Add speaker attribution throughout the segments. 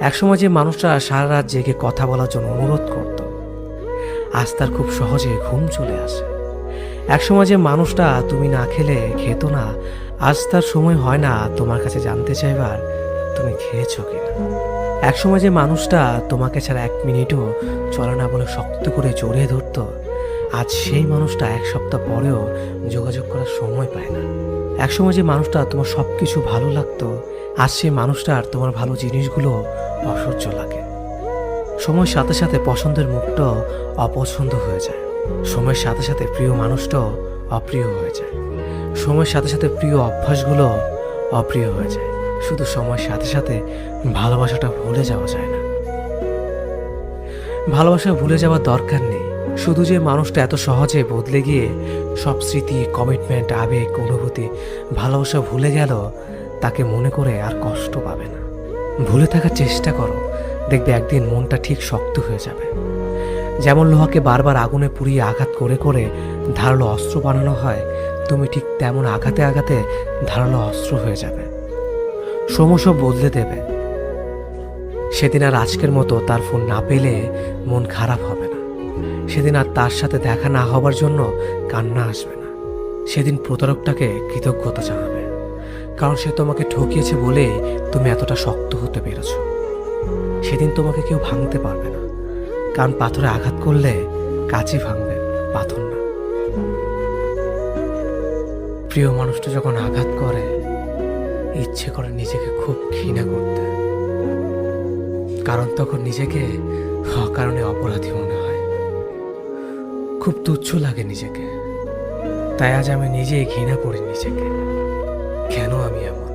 Speaker 1: একসময় যে মানুষটা সারা রাত জেগে কথা বলার জন্য অনুরোধ করত, আজ তার খুব সহজে ঘুম চলে আসে। একসময় যে মানুষটা তুমি না খেলে খেত না, আজ তার সময় হয় না তোমার কাছে জানতে চাইবার তুমি খেয়েছো কিনা। একসময় যে মানুষটা তোমাকে ছাড়া 1 মিনিটও চলে না বলে শক্ত করে জড়িয়ে ধরত, আজ সেই মানুষটা 1 সপ্তাহ পরেও যোগাযোগ করার সময় পায় না। একসময় যে মানুষটা তোমার সব কিছু ভালো লাগতো, আজ সেই মানুষটার তোমার ভালো জিনিসগুলো অসহ্য লাগে। সময়ের সাথে সাথে পছন্দের মুখটাও অপছন্দ হয়ে যায়। সময়ের সাথে সাথে প্রিয় মানুষটাও অপ্রিয় হয়ে যায়। সময়ের সাথে সাথে প্রিয় অভ্যাসগুলো অপ্রিয় হয়ে যায়। শুধু সময়ের সাথে সাথে ভালোবাসাটা ভুলে যাওয়া যায় না। ভালোবাসা ভুলে যাওয়ার দরকার নেই। শুধু যে মানুষটা এত সহজে বদলে গিয়ে সব স্মৃতি, কমিটমেন্ট, আবেগ, অনুভূতি, ভালোবাসা ভুলে গেল, তাকে মনে করে আর কষ্ট পাবে না। ভুলে থাকার চেষ্টা করো, দেখবে একদিন মনটা ঠিক শক্ত হয়ে যাবে। যেমন লোহাকে বারবার আগুনে পুড়িয়ে আঘাত করে করে ধারালো অস্ত্র বানানো হয়, তুমি ঠিক তেমন আঘাতে আঘাতে ধারালো অস্ত্র হয়ে যাবে। সময় সব বদলে দেবে। সেদিন আর আজকের মতো তার ফোন না পেলে মন খারাপ হবে না। সেদিন আর তার সাথে দেখা না হবার জন্য কান্না আসবে না। সেদিন প্রতারকটাকে কৃতজ্ঞতা জানাবে, কারণ সে তোমাকে ঠকিয়েছে বলে তুমি এতটা শক্ত হতে পেরেছ। সেদিন তোমাকে কেউ ভাঙতে পারবে না, কারণ পাথরে আঘাত করলে কাঁচই ভাঙবে, পাথর না। প্রিয় মানুষটা যখন আঘাত করে, ইচ্ছে করে নিজেকে খুব ঘৃণা করতে, কারণ তখন নিজেকে অকারণে অপরাধী মনে হয়, খুব তুচ্ছ লাগে নিজেকে। তাই আজ আমি নিজেই ঘৃণা করি নিজেকে। কেন আমি এমন?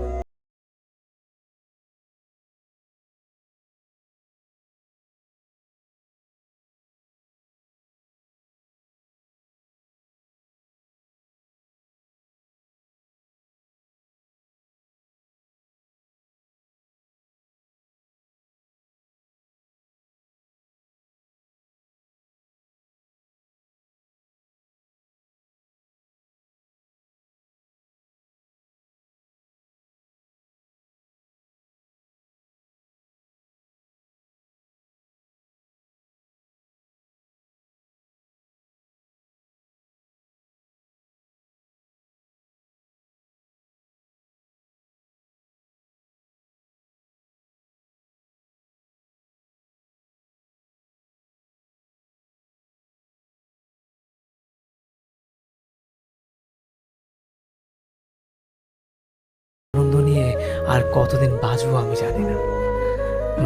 Speaker 1: আনন্দ নিয়ে আর কতদিন বাঁচবো আমি জানি না।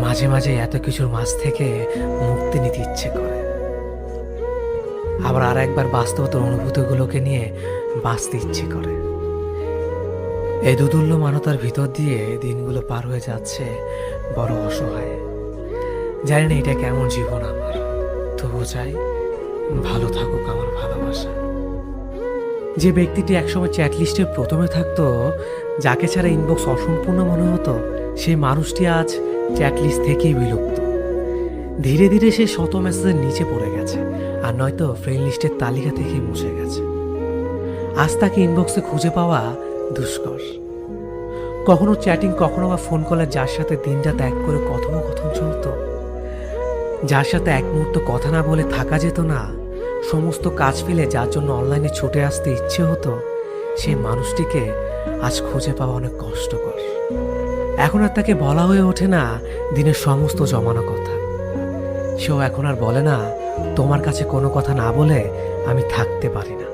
Speaker 1: মাঝে মাঝে এত কিছুর মাঝ থেকে মুক্তি নিতে ইচ্ছে করে, আবার আর একবার বাস্তবতার অনুভূতিগুলোকে নিয়ে বাঁচতে ইচ্ছে করে। এই দুতুল্য মানতার ভিতর দিয়ে দিনগুলো পার হয়ে যাচ্ছে বড় অসহায়। জানি না এটা কেমন জীবন আমার, তবু চাই ভালো থাকুক আমার ভালোবাসা। যে ব্যক্তিটি একসময় চ্যাট লিস্টে প্রথমে থাকতো, যাকে ছাড়া ইনবক্স অসম্পূর্ণ মনে হতো, সেই মানুষটি আজ চ্যাট লিস্ট থেকেই বিলুপ্ত। ধীরে ধীরে সে শত মেসেজের নিচে পড়ে গেছে, আর নয়তো ফ্রেন্ড লিস্টের তালিকা থেকেই মুছে গেছে। আজ তাকে ইনবক্সে খুঁজে পাওয়া দুষ্কর। কখনো চ্যাটিং, কখনো বা ফোন কলে যার সাথে দিনটা ত্যাগ করে কথোপকথন চলত, যার সাথে এক মুহূর্ত কথা না বলে থাকা যেত না, সমস্ত কাজ ফেলে যার জন্য অনলাইনে ছুটে আসতে ইচ্ছে হতো, সেই মানুষটিকে আজ খুঁজে পাওয়া অনেক কষ্টকর। এখন আর তাকে বলা হয়ে ওঠে না দিনের সমস্ত জমানো কথা। সেও এখন আর বলে না তোমার কাছে কোনো কথা না বলে আমি থাকতে পারি না।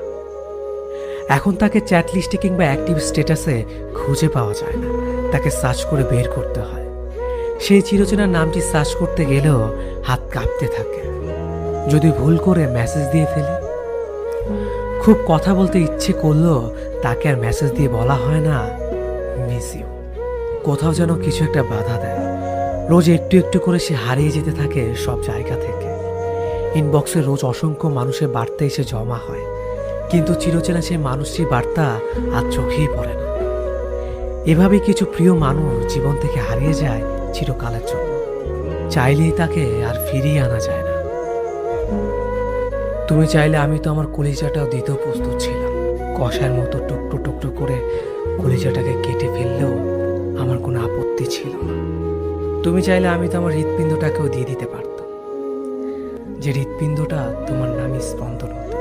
Speaker 1: এখন তাকে চ্যাট লিস্টে কিংবা অ্যাক্টিভ স্ট্যাটাসে খুঁজে পাওয়া যায় না, তাকে সার্চ করে বের করতে হয়। সেই চিরচেনা নামটি সার্চ করতে গেলেও হাত কাঁপতে থাকে। যদি ভুল করে মেসেজ দিয়ে ফেলি, খুব কথা বলতে ইচ্ছে করলেও তাকে আর মেসেজ দিয়ে বলা হয় না মিস ইউ। কোথাও যেন কিছু একটা বাধা দেয়। রোজ একটু একটু করে সে হারিয়ে যেতে থাকে সব জায়গা থেকে। ইনবক্সে রোজ অসংখ্য মানুষের বার্তা এসে জমা হয়, কিন্তু চিরচেনা সেই মানুষটির বার্তা আর চোখেই পড়ে না। এভাবেই কিছু প্রিয় মানুষ জীবন থেকে হারিয়ে যায় চিরকালের জন্য। চাইলেই তাকে আর ফিরিয়ে আনা যায় না। তুমি চাইলে আমি তো আমার কলিজাটাও দিতেও প্রস্তুত ছিলাম। কষার মতো টুকরো টুকরো করে কলিজাটাকে কেটে ফেললেও আমার কোনো আপত্তি ছিল না। তুমি চাইলে আমি তো আমার হৃৎপিণ্ডটাকেও দিয়ে দিতে পারতাম, যে হৃৎপিণ্ডটা তোমার নামই স্পন্দন হতো।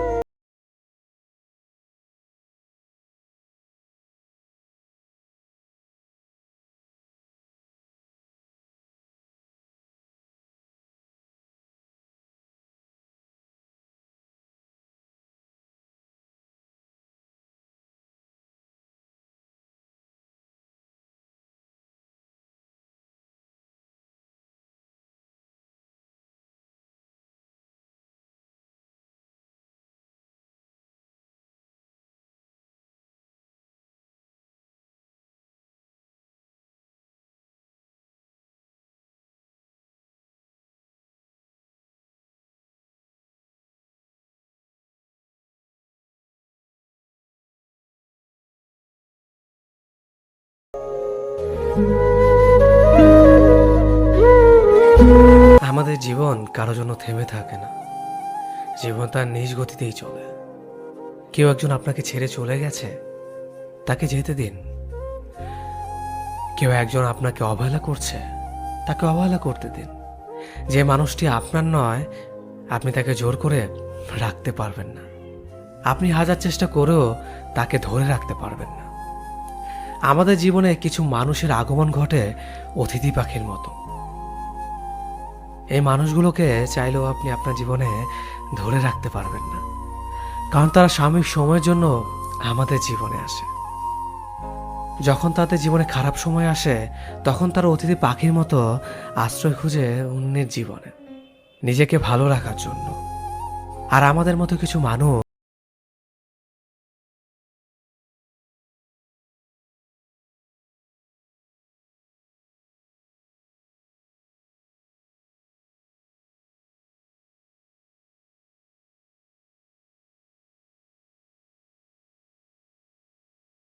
Speaker 1: আমাদের জীবন কারো জন্য থেমে থাকে না, জীবন তার নিজ গতিতেই চলে। কেউ একজন আপনাকে ছেড়ে চলে গেছে, তাকে যেতে দিন। কেউ একজন আপনাকে অবহেলা করছে, তাকে অবহেলা করতে দিন। যে মানুষটি আপনার নয়, আপনি তাকে জোর করে রাখতে পারবেন না। আপনি হাজার চেষ্টা করেও তাকে ধরে রাখতে পারবেন না। আমাদের জীবনে কিছু মানুষের আগমন ঘটে অতিথি পাখির মতো। এই মানুষগুলোকে চাইলেও আপনি আপনার জীবনে ধরে রাখতে পারবেন না, কারণ তারা সাময়িক সময়ের জন্য আমাদের জীবনে আসে। যখন তাদের জীবনে খারাপ সময় আসে, তখন তারা অতিথি পাখির মতো আশ্রয় খুঁজে অন্যের জীবনে, নিজেকে ভালো রাখার জন্য। আর আমাদের মতো কিছু মানুষ